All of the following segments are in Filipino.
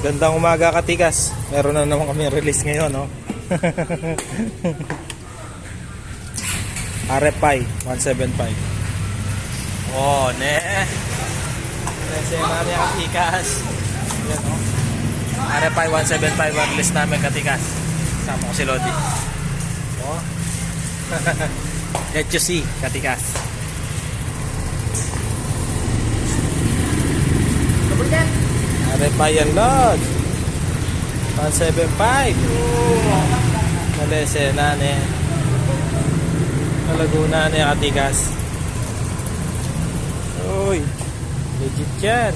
Gandang umaga katikas. Meron na naman kami release ngayon, no? RFI 175. Oh, ne. Kasi namin katikas. Yan, no? RFI 175 release namin katikas. Sama ko si Lodi. Oh. Let you see katikas. RFI yan, Lod. 175. Malese na ne. Malaguna na yung katikas. Uy, legit yan.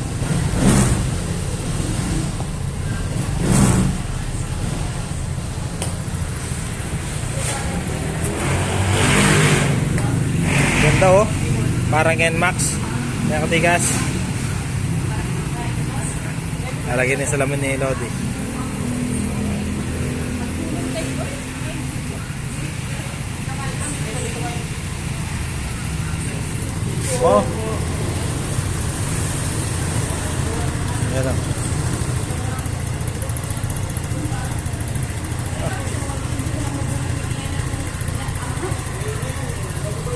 Ganda oh. Parang NMAX yung katikas. Nalagyan yung salamin ni Lodi. Oh. Yan o.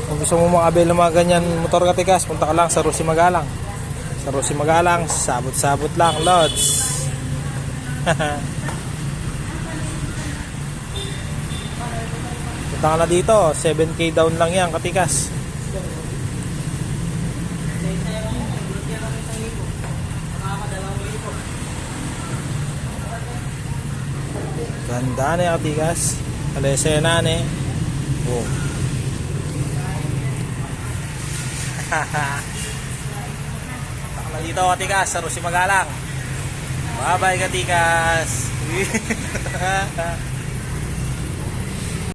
Kung gusto mo makabili ng mga ganyan motor katikas, punta ka lang sa Rosie Magalang. Sa Rosie Magalang, sabot-sabot lang, Lods. Punta ka na dito, 7K down lang yan katikas. Ganda na yung katikas. Kalesena na eh. Oh. Taka na dito katikas sa Rosie Magalang. Bye bye katikas.